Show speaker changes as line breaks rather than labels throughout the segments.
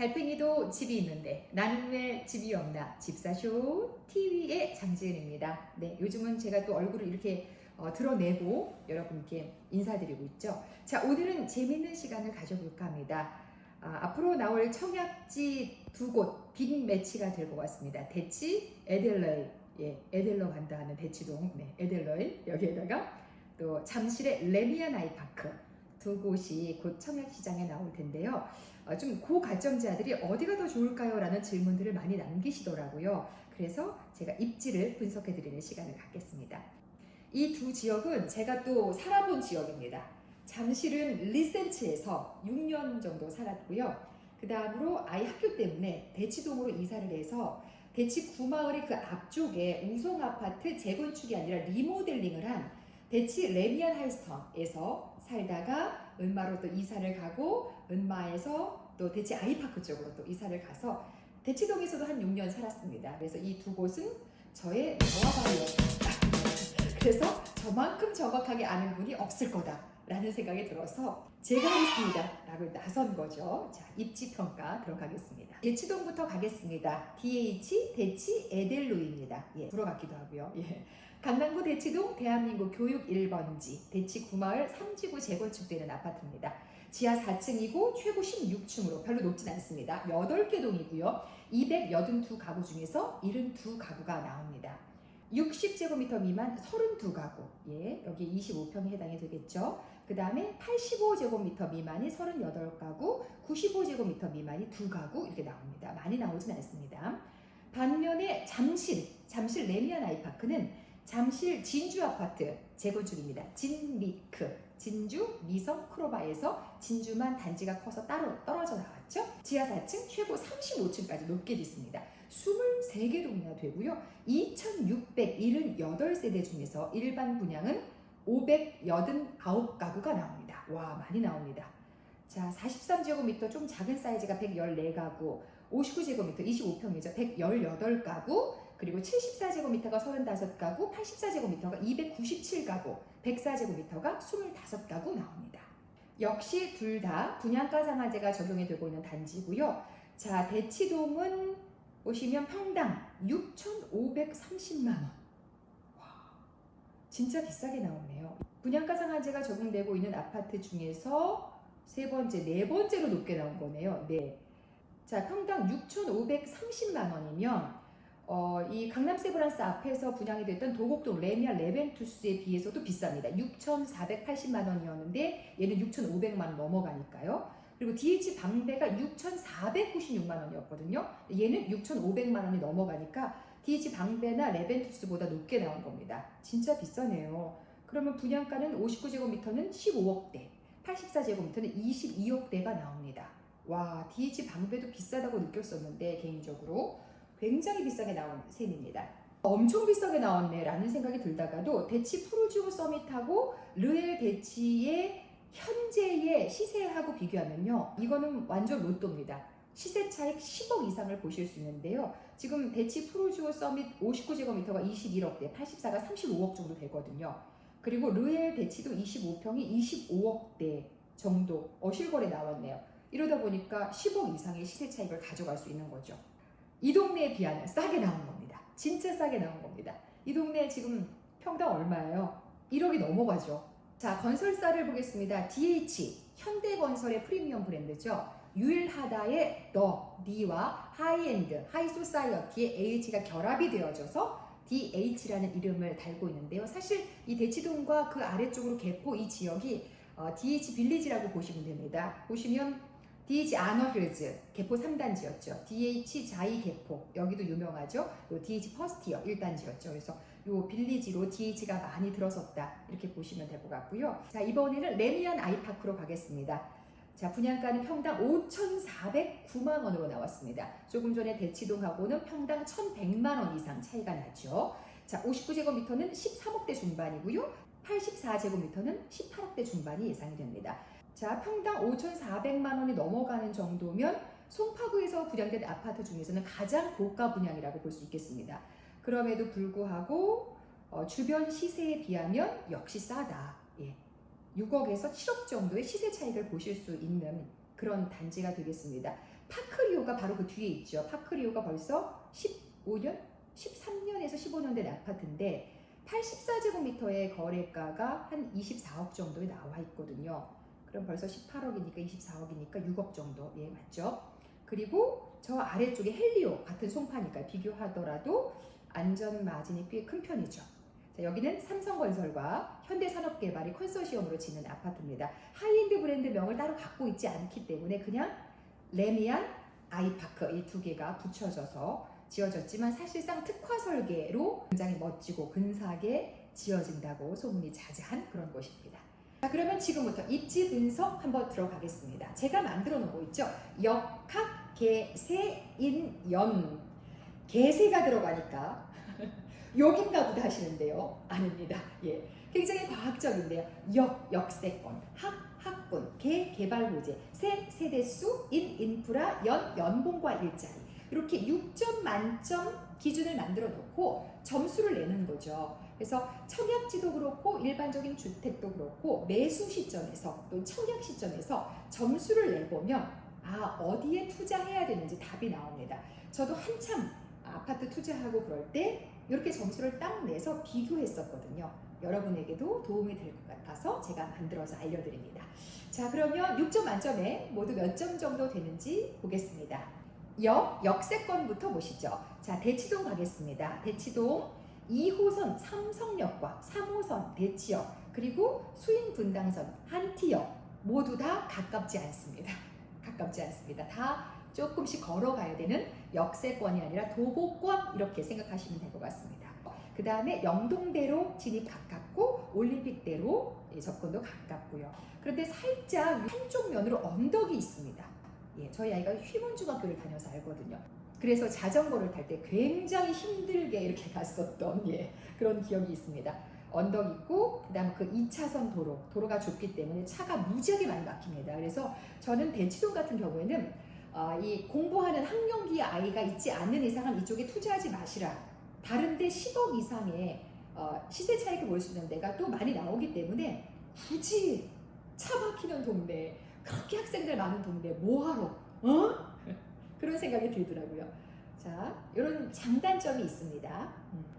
달팽이도 집이 있는데 나는 왜 집이 없나? 집사쇼 TV의 장지은입니다. 네, 요즘은 제가 또 얼굴을 이렇게 드러내고 여러분께 인사드리고 있죠. 자, 오늘은 재밌는 시간을 가져볼까 합니다. 앞으로 나올 청약지 두 곳 빅매치가 될 것 같습니다. 대치, 에델러이, 에델러 간다 하는 대치동, 에델러이, 여기에다가 또 잠실의 레미안 아이파크 두 곳이 곧 청약시장에 나올 텐데요. 좀 고가점자들이 어디가 더 좋을까요? 라는 질문들을 많이 남기시더라고요. 그래서 제가 입지를 분석해드리는 시간을 갖겠습니다. 이 두 지역은 제가 또 살아본 지역입니다. 잠실은 리센츠에서 6년 정도 살았고요. 그 다음으로 아이 학교 때문에 대치동으로 이사를 해서 대치 구마을의 그 앞쪽에 우성아파트 재건축이 아니라 리모델링을 한 대치 레미안 하이스턴에서 살다가 은마로 또 이사를 가고 은마에서 또 대치 아이파크 쪽으로 또 이사를 가서 대치동에서도 한 6년 살았습니다. 그래서 이 두 곳은 저의 노하바이였습니다. 그래서 저만큼 정확하게 아는 분이 없을 거다라는 생각이 들어서 제가 하겠습니다 라고 나선 거죠. 자, 입지평가 들어가겠습니다. 대치동부터 가겠습니다. DH 대치 에델로입니다. 들어갔기도 하고요. 강남구 대치동 대한민국 교육 1번지 대치 구마을 3지구 재건축되는 아파트입니다. 지하 4층이고 최고 16층으로 별로 높진 않습니다. 8개 동이고요. 282가구 중에서 72가구가 나옵니다. 60제곱미터 미만 32가구, 여기 25평이 해당이 되겠죠. 그 다음에 85제곱미터 미만이 38가구, 95제곱미터 미만이 2가구 이렇게 나옵니다. 많이 나오진 않습니다. 반면에 잠실 레미안 아이파크는 잠실 진주 아파트 재건축입니다. 진미크, 진주 미성 크로바에서 진주만 단지가 커서 따로 떨어져 나왔죠. 지하 4층 최고 35층까지 높게 짓습니다. 23개 동이나 되고요. 2678세대 중에서 일반 분양은 589가구가 나옵니다. 와, 많이 나옵니다. 자, 43제곱미터 좀 작은 사이즈가 114가구, 59제곱미터 25평이죠. 118가구, 그리고 74제곱미터가 35가구, 84제곱미터가 297가구, 104제곱미터가 25가구 나옵니다. 역시 둘 다 분양가 상한제가 적용이 되고 있는 단지고요. 자, 대치동은 보시면 평당 6,530만 원. 와, 진짜 비싸게 나오네요. 분양가 상한제가 적용되고 있는 아파트 중에서 세 번째, 네 번째로 높게 나온 거네요. 자, 평당 6,530만 원이면 이 강남 세브란스 앞에서 분양이 됐던 도곡동 레미안 레벤투스에 비해서도 비쌉니다. 6,480만 원이었는데 얘는 6,500만 원 넘어가니까요. 그리고 DH 방배가 6,496만 원이었거든요. 얘는 6,500만 원이 넘어가니까 DH 방배나 레벤투스보다 높게 나온 겁니다. 진짜 비싸네요. 그러면 분양가는 59제곱미터는 15억대, 84제곱미터는 22억대가 나옵니다. 와, DH 방배도 비싸다고 느꼈었는데 개인적으로 굉장히 비싸게 나온 셈입니다. 엄청 비싸게 나왔네 라는 생각이 들다가도 대치 푸르지오 서밋하고 르엘 대치의 현재의 시세하고 비교하면요, 이거는 완전 로또입니다. 시세 차익 10억 이상을 보실 수 있는데요. 지금 대치 푸르지오 서밋 59제곱미터가 21억대, 84가 35억 정도 되거든요. 그리고 르엘 대치도 25평이 25억대 정도 실거래 나왔네요. 이러다 보니까 10억 이상의 시세 차익을 가져갈 수 있는 거죠. 이 동네에 비하면 싸게 나온 겁니다. 진짜 싸게 나온 겁니다. 이 동네 지금 평당 얼마예요? 1억이 넘어가죠. 자, 건설사를 보겠습니다. DH, 현대건설의 프리미엄 브랜드죠. 유일하다의 D와 하이엔드, 하이소사이어티의 H가 결합이 되어져서 DH라는 이름을 달고 있는데요. 사실 이 대치동과 그 아래쪽으로 개포 이 지역이 DH 빌리지라고 보시면 됩니다. 보시면 DH 아너힐즈 개포 3단지였죠. DH 자이 개포 여기도 유명하죠. 요 DH 퍼스티어 1단지였죠. 그래서 요 빌리지로 DH가 많이 들어섰다 이렇게 보시면 될 것 같고요. 자, 이번에는 레미안 아이파크로 가겠습니다. 자, 분양가는 평당 5,409만 원으로 나왔습니다. 조금 전에 대치동하고는 평당 1,100만 원 이상 차이가 나죠. 자, 59제곱미터는 13억대 중반이고요. 84제곱미터는 18억대 중반이 예상이 됩니다. 자, 평당 5,400만 원이 넘어가는 정도면 송파구에서 분양된 아파트 중에서는 가장 고가 분양이라고 볼 수 있겠습니다. 그럼에도 불구하고 주변 시세에 비하면 역시 싸다. 6억에서 7억 정도의 시세 차익을 보실 수 있는 그런 단지가 되겠습니다. 파크리오 파크리오가 바로 그 뒤에 있죠. 파크리오가 벌써 15년? 13년에서 15년 된 아파트인데 84제곱미터의 거래가가 한 24억 정도에 나와 있거든요. 그럼 벌써 18억이니까 24억이니까 6억 정도. 예, 맞죠? 그리고 저 아래쪽에 헬리오 같은 송파니까 비교하더라도 안전 마진이 꽤 큰 편이죠. 자, 여기는 삼성건설과 현대산업개발이 컨소시엄으로 짓는 아파트입니다. 하이엔드 브랜드 명을 따로 갖고 있지 않기 때문에 그냥 레미안, 아이파크 이 두 개가 붙여져서 지어졌지만 사실상 특화 설계로 굉장히 멋지고 근사하게 지어진다고 소문이 자자한 그런 곳입니다. 자, 그러면 지금부터 입지 분석 한번 들어가겠습니다. 제가 만들어 놓은 거 있죠? 역학, 개세, 인, 연. 개세가 들어가니까 여긴가 보다 하시는데요. 아닙니다. 예, 굉장히 과학적인데요. 역세권, 학군, 개발 호재, 세대수, 인프라, 연봉과 일자리. 이렇게 6점 만점 기준을 만들어 놓고 점수를 내는 거죠. 그래서 청약지도 그렇고 일반적인 주택도 그렇고 매수 시점에서 또 청약 시점에서 점수를 내보면 어디에 투자해야 되는지 답이 나옵니다. 저도 한참 아파트 투자하고 그럴 때 이렇게 점수를 딱 내서 비교했었거든요. 여러분에게도 도움이 될 것 같아서 제가 만들어서 알려드립니다. 자, 그러면 6점 만점에 모두 몇 점 정도 되는지 보겠습니다. 역세권부터 보시죠. 자, 대치동 가겠습니다. 대치동 2호선 삼성역과 3호선 대치역 그리고 수인분당선 한티역 모두 다 가깝지 않습니다. 가깝지 않습니다. 다 조금씩 걸어가야 되는 역세권이 아니라 도보권 이렇게 생각하시면 될 것 같습니다. 그 다음에 영동대로 진입 가깝고 올림픽대로 접근도 가깝고요. 그런데 살짝 한쪽 면으로 언덕이 있습니다. 예, 저희 아이가 휘문중학교를 다녀서 알거든요. 그래서 자전거를 탈 때 굉장히 힘들게 이렇게 갔었던 그런 기억이 있습니다. 언덕 있고 그다음 그 2차선 도로가 좁기 때문에 차가 무지하게 많이 막힙니다. 그래서 저는 대치동 같은 경우에는 이 공부하는 학령기 아이가 있지 않는 이상은 이쪽에 투자하지 마시라. 다른데 10억 이상의 시세 차익을 볼 수 있는 데가 또 많이 나오기 때문에 굳이 차 막히는 동네 그렇게 학생들 많은 동네 뭐하러? 그런 생각이 들더라고요. 자, 이런 장단점이 있습니다.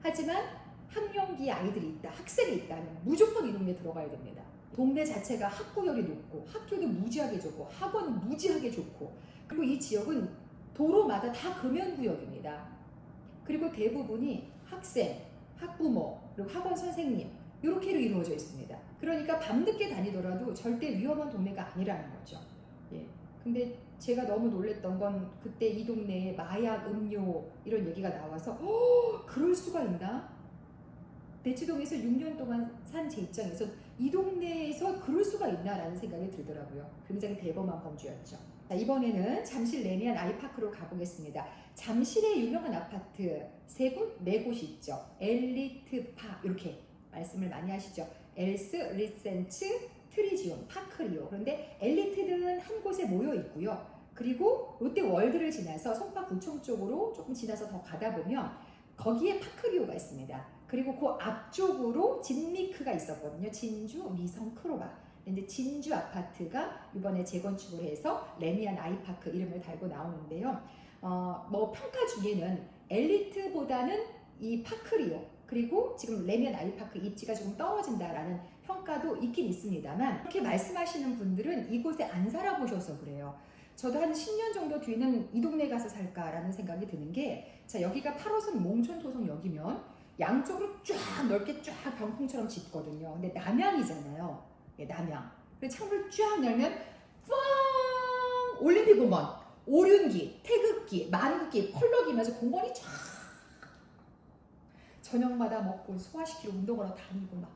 하지만 학령기 아이들이 있다, 학생이 있다면 무조건 이 동네 들어가야 됩니다. 동네 자체가 학구열이 높고 학교도 무지하게 좋고 학원은 무지하게 좋고 그리고 이 지역은 도로마다 다 금연구역입니다. 그리고 대부분이 학생, 학부모, 그리고 학원 선생님 이렇게로 이루어져 있습니다. 그러니까 밤늦게 다니더라도 절대 위험한 동네가 아니라는 거죠. 예. 근데 제가 너무 놀랬던 건 그때 이 동네에 마약, 음료 이런 얘기가 나와서 그럴 수가 있나? 대치동에서 6년 동안 산 제 입장에서 이 동네에서 그럴 수가 있나라는 생각이 들더라고요. 굉장히 대범한 범주였죠. 자, 이번에는 잠실 레미안 아이파크로 가보겠습니다. 잠실의 유명한 아파트 세 곳, 네 곳이 있죠. 엘리트파 이렇게 말씀을 많이 하시죠. 엘스, 리센츠, 트리지온, 파크리오. 그런데 엘리트들은 한 곳에 모여 있고요. 그리고 롯데월드를 지나서 송파구청 쪽으로 조금 지나서 더 가다 보면 거기에 파크리오가 있습니다. 그리고 그 앞쪽으로 진미크가 있었거든요. 진주, 미성, 크로바. 근데 진주 아파트가 이번에 재건축을 해서 레미안 아이파크 이름을 달고 나오는데요. 뭐 평가 중에는 엘리트보다는 이 파크리오 그리고 지금 레미안 아이파크 입지가 조금 떨어진다라는 평가도 있긴 있습니다만 그렇게 말씀하시는 분들은 이곳에 안 살아보셔서 그래요. 저도 한 10년 정도 뒤는 이 동네 가서 살까라는 생각이 드는 게 자, 여기가 8호선 몽촌토성역이면 양쪽으로 쫙 넓게 쫙 병풍처럼 짓거든요. 근데 남양이잖아요. 남양. 그래서 창문을 쫙 열면 꽝! 올림픽공원, 오륜기, 태극기, 만국기, 펄럭이면서 공원이 쫙 저녁마다 먹고 소화시키러 운동하러 다니고 막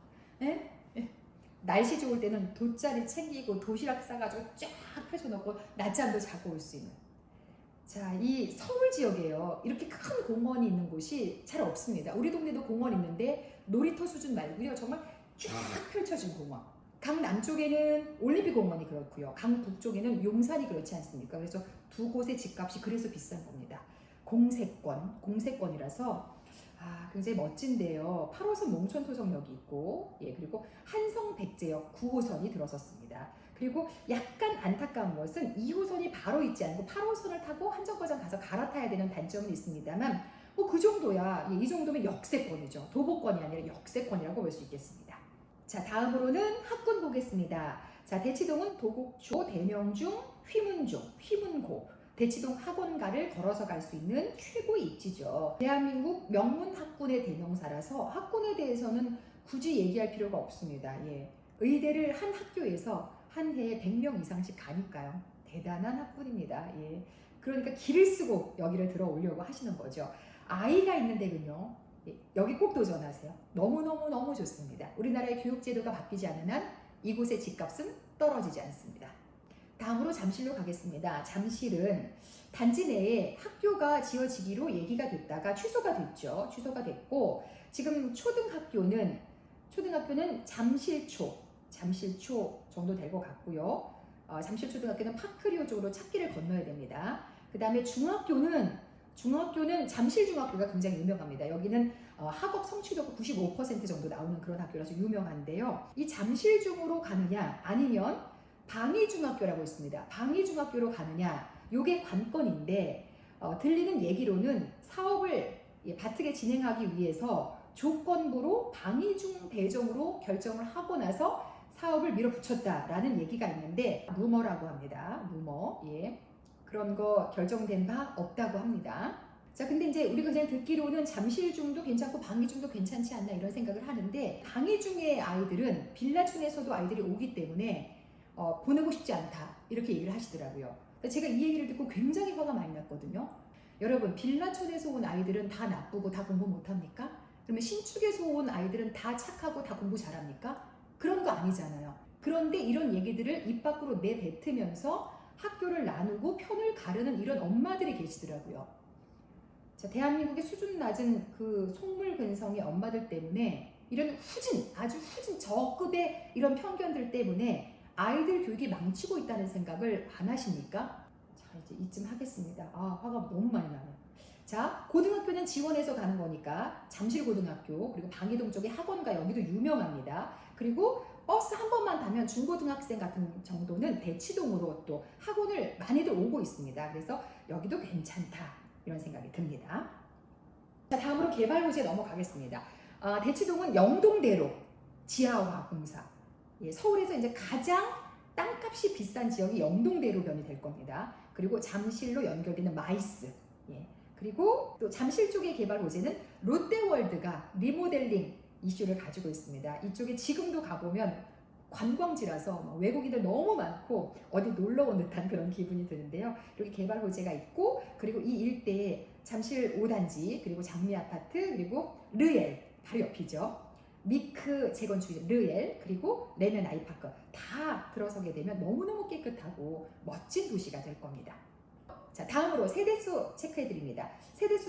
날씨 좋을 때는 돗자리 챙기고 도시락 싸가지고 쫙 펼쳐놓고 낮잠도 자고 올 수 있는 자, 이 서울 지역에요. 이렇게 큰 공원이 있는 곳이 잘 없습니다. 우리 동네도 공원 있는데 놀이터 수준 말고요. 정말 쫙 펼쳐진 공원. 강 남쪽에는 올림픽 공원이 그렇고요. 강 북쪽에는 용산이 그렇지 않습니까? 그래서 두 곳의 집값이 그래서 비싼 겁니다. 공세권이라서 굉장히 멋진데요. 8호선 몽촌토성역이 있고 그리고 한성백제역 9호선이 들어섰습니다. 그리고 약간 안타까운 것은 2호선이 바로 있지 않고 8호선을 타고 한정거장 가서 갈아타야 되는 단점은 있습니다만 뭐 그 정도야. 이 정도면 역세권이죠. 도보권이 아니라 역세권이라고 볼 수 있겠습니다. 자, 다음으로는 학군 보겠습니다. 자, 대치동은 도곡초, 대명중, 휘문중, 휘문고, 대치동 학원가를 걸어서 갈 수 있는 최고의 입지죠. 대한민국 명문 학군의 대명사라서 학군에 대해서는 굳이 얘기할 필요가 없습니다. 예. 의대를 한 학교에서 한 해에 100명 이상씩 가니까요. 대단한 학군입니다. 예. 그러니까 길을 쓰고 여기를 들어오려고 하시는 거죠. 아이가 있는 데는요. 여기 꼭 도전하세요. 너무너무 좋습니다. 우리나라의 교육제도가 바뀌지 않는 한 이곳의 집값은 떨어지지 않습니다. 다음으로 잠실로 가겠습니다. 잠실은 단지 내에 학교가 지어지기로 얘기가 됐다가 취소가 됐죠. 취소가 됐고 지금 초등학교는 잠실초 정도 될 것 같고요. 잠실초등학교는 파크리오 쪽으로 찾기를 건너야 됩니다. 그 다음에 중학교는 잠실중학교가 굉장히 유명합니다. 여기는 학업 성취도가 95% 정도 나오는 그런 학교라서 유명한데요. 이 잠실중으로 가느냐 아니면 방위중학교라고 있습니다. 방위중학교로 가느냐 요게 관건인데 들리는 얘기로는 사업을 바트게 진행하기 위해서 조건부로 방위중 대정으로 결정을 하고 나서 사업을 밀어붙였다라는 얘기가 있는데 루머라고 합니다. 루머. 예. 그런 거 결정된 바 없다고 합니다. 자, 근데 이제 우리가 그냥 듣기로는 잠실중도 괜찮고 방위중도 괜찮지 않나 이런 생각을 하는데 방위중의 아이들은 빌라촌에서도 아이들이 오기 때문에 보내고 싶지 않다 이렇게 얘기를 하시더라고요. 제가 이 얘기를 듣고 굉장히 화가 많이 났거든요. 여러분 빌라촌에서 온 아이들은 다 나쁘고 다 공부 못합니까? 그러면 신축에서 온 아이들은 다 착하고 다 공부 잘합니까? 그런 거 아니잖아요. 그런데 이런 얘기들을 입 밖으로 내뱉으면서 학교를 나누고 편을 가르는 이런 엄마들이 계시더라고요. 자, 대한민국의 수준 낮은 그 속물근성의 엄마들 때문에 이런 아주 후진 저급의 이런 편견들 때문에 아이들 교육이 망치고 있다는 생각을 안 하십니까? 자, 이제 이쯤 하겠습니다. 화가 너무 많이 나네요. 자, 고등학교는 지원해서 가는 거니까 잠실고등학교 그리고 방이동 쪽에 학원가 여기도 유명합니다. 그리고 버스 한 번만 타면 중고등학생 같은 정도는 대치동으로 또 학원을 많이들 오고 있습니다. 그래서 여기도 괜찮다 이런 생각이 듭니다. 자, 다음으로 개발호재 넘어가겠습니다. 대치동은 영동대로 지하화 공사. 예, 서울에서 이제 가장 땅값이 비싼 지역이 영동대로변이 될 겁니다. 그리고 잠실로 연결되는 마이스. 예, 그리고 또 잠실 쪽의 개발 호재는 롯데월드가 리모델링 이슈를 가지고 있습니다. 이쪽에 지금도 가보면 관광지라서 외국인들 너무 많고 어디 놀러 온 듯한 그런 기분이 드는데요. 이렇게 개발 호재가 있고 그리고 이 일대에 잠실 5단지 그리고 장미아파트 그리고 르엘 바로 옆이죠. 미크 재건축 르엘 그리고 레면 아이파크 다 들어서게 되면 너무너무 깨끗하고 멋진 도시가 될 겁니다. 자, 다음으로 세대수 체크해드립니다.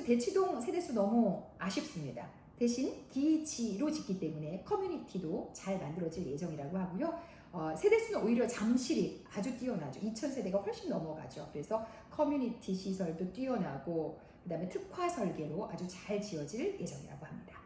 대치동 세대수 너무 아쉽습니다. 대신 DH로 짓기 때문에 커뮤니티도 잘 만들어질 예정이라고 하고요. 세대수는 오히려 잠실이 아주 뛰어나죠. 2000세대가 훨씬 넘어가죠. 그래서 커뮤니티 시설도 뛰어나고 그 다음에 특화 설계로 아주 잘 지어질 예정이라고 합니다.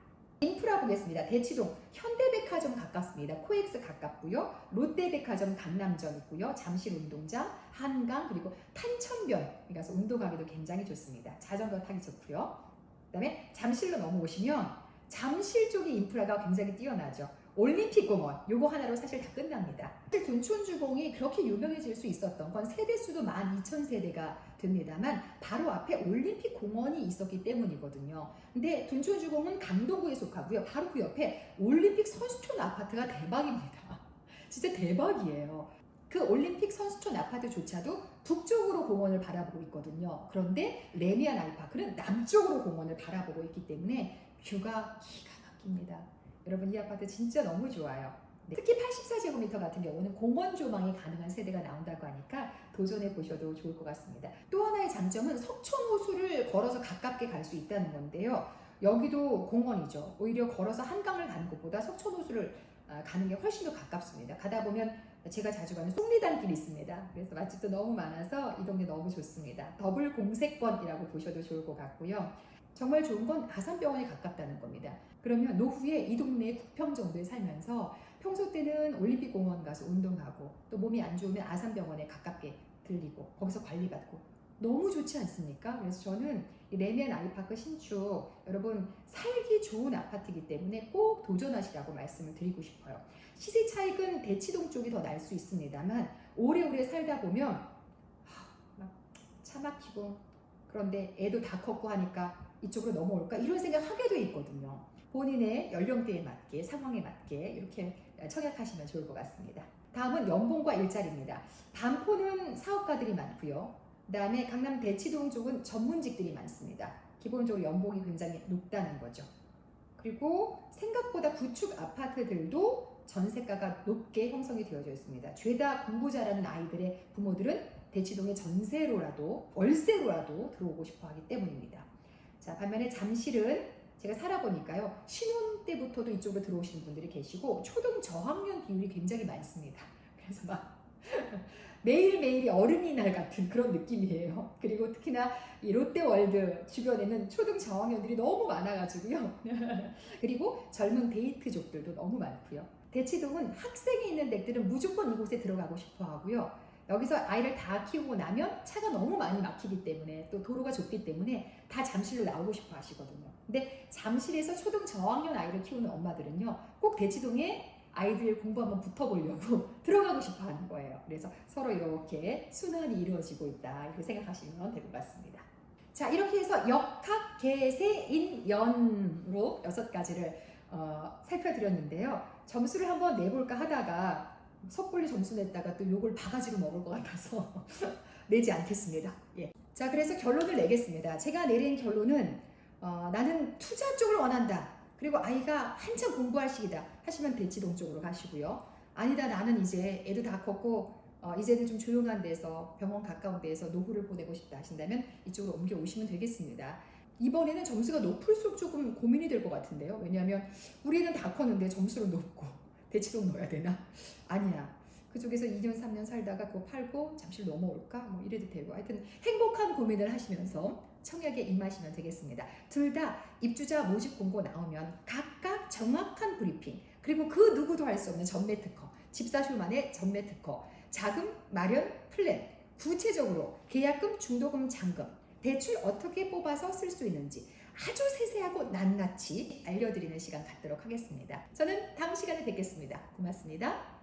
인프라 보겠습니다. 대치동 현대백화점 가깝습니다. 코엑스 가깝고요. 롯데백화점 강남점 있고요. 잠실운동장, 한강 그리고 탄천변 가서 운동하기도 굉장히 좋습니다. 자전거 타기 좋고요. 그 다음에 잠실로 넘어오시면 잠실 쪽의 인프라가 굉장히 뛰어나죠. 올림픽공원 요거 하나로 사실 다 끝납니다. 사실 둔촌주공이 그렇게 유명해질 수 있었던 건 세대수도 12,000세대가 됩니다만 바로 앞에 올림픽공원이 있었기 때문이거든요. 근데 둔촌주공은 강동구에 속하고요. 바로 그 옆에 올림픽 선수촌 아파트가 대박입니다. 진짜 대박이에요. 그 올림픽 선수촌 아파트조차도 북쪽으로 공원을 바라보고 있거든요. 그런데 레미안 아이파크는 남쪽으로 공원을 바라보고 있기 때문에 뷰가 기가 막힙니다. 여러분 이 아파트 진짜 너무 좋아요. 특히 84제곱미터 같은 경우는 공원 조망이 가능한 세대가 나온다고 하니까 도전해 보셔도 좋을 것 같습니다. 또 하나의 장점은 석촌호수를 걸어서 가깝게 갈 수 있다는 건데요. 여기도 공원이죠. 오히려 걸어서 한강을 가는 것보다 석촌호수를 가는 게 훨씬 더 가깝습니다. 가다 보면 제가 자주 가는 속리단길이 있습니다. 그래서 맛집도 너무 많아서 이 동네 너무 좋습니다. 더블 공세권이라고 보셔도 좋을 것 같고요. 정말 좋은 건 아산병원에 가깝다는 겁니다. 그러면 노후에 이 동네에 9평 정도에 살면서 평소 때는 올림픽 공원 가서 운동하고 또 몸이 안 좋으면 아산병원에 가깝게 들리고 거기서 관리받고 너무 좋지 않습니까? 그래서 저는 이 레미안 아이파크 신축 여러분 살기 좋은 아파트이기 때문에 꼭 도전하시라고 말씀을 드리고 싶어요. 시세 차익은 대치동 쪽이 더 날 수 있습니다만 오래오래 살다 보면 차 막히고 그런데 애도 다 컸고 하니까 이쪽으로 넘어올까 이런 생각 하게 돼 있거든요. 본인의 연령대에 맞게 상황에 맞게 이렇게 청약하시면 좋을 것 같습니다. 다음은 연봉과 일자리입니다. 반포는 사업가들이 많고요. 그 다음에 강남 대치동 쪽은 전문직들이 많습니다. 기본적으로 연봉이 굉장히 높다는 거죠. 그리고 생각보다 구축 아파트들도 전세가가 높게 형성이 되어져 있습니다. 죄다 공부 잘하는 아이들의 부모들은 대치동에 전세로라도 월세로라도 들어오고 싶어 하기 때문입니다. 자, 반면에 잠실은 제가 살아보니까요. 신혼 때부터도 이쪽으로 들어오시는 분들이 계시고 초등 저학년 비율이 굉장히 많습니다. 그래서 막 매일매일이 어른이날 같은 그런 느낌이에요. 그리고 특히나 이 롯데월드 주변에는 초등 저학년들이 너무 많아가지고요. 그리고 젊은 데이트족들도 너무 많고요. 대치동은 학생이 있는 댁들은 무조건 이곳에 들어가고 싶어 하고요. 여기서 아이를 다 키우고 나면 차가 너무 많이 막히기 때문에 또 도로가 좁기 때문에 다 잠실로 나오고 싶어 하시거든요. 근데 잠실에서 초등 저학년 아이를 키우는 엄마들은요. 꼭 대치동에 아이들 공부 한번 붙어보려고 들어가고 싶어 하는 거예요. 그래서 서로 이렇게 순환이 이루어지고 있다 이렇게 생각하시면 될 것 같습니다. 자, 이렇게 해서 역학, 개세, 인, 연으로 6가지를 살펴드렸는데요. 점수를 한번 내볼까 하다가 섣불리 점수 냈다가 또 욕을 바가지로 먹을 것 같아서 내지 않겠습니다. 예. 자, 그래서 결론을 내겠습니다. 제가 내린 결론은 나는 투자 쪽을 원한다. 그리고 아이가 한참 공부할 시기다 하시면 대치동 쪽으로 가시고요. 아니다, 나는 이제 애도 다 컸고 이제는 좀 조용한 데서 병원 가까운 데에서 노후를 보내고 싶다 하신다면 이쪽으로 옮겨 오시면 되겠습니다. 이번에는 점수가 높을수록 조금 고민이 될 것 같은데요. 왜냐하면 우리 애는 다 컸는데 점수는 높고 대치동 넣어야 되나? 아니야. 그쪽에서 2년 3년 살다가 그거 팔고 잠실 넘어올까? 뭐 이래도 되고 하여튼 행복한 고민을 하시면서 청약에 임하시면 되겠습니다. 둘 다 입주자 모집 공고 나오면 각각 정확한 브리핑 그리고 그 누구도 할 수 없는 전매 특허 집사실만의 전매 특허 자금 마련 플랜 구체적으로 계약금 중도금 잔금 대출 어떻게 뽑아서 쓸 수 있는지 아주 세세하고 낱낱이 알려드리는 시간 갖도록 하겠습니다. 저는 다음 시간에 뵙겠습니다. 고맙습니다.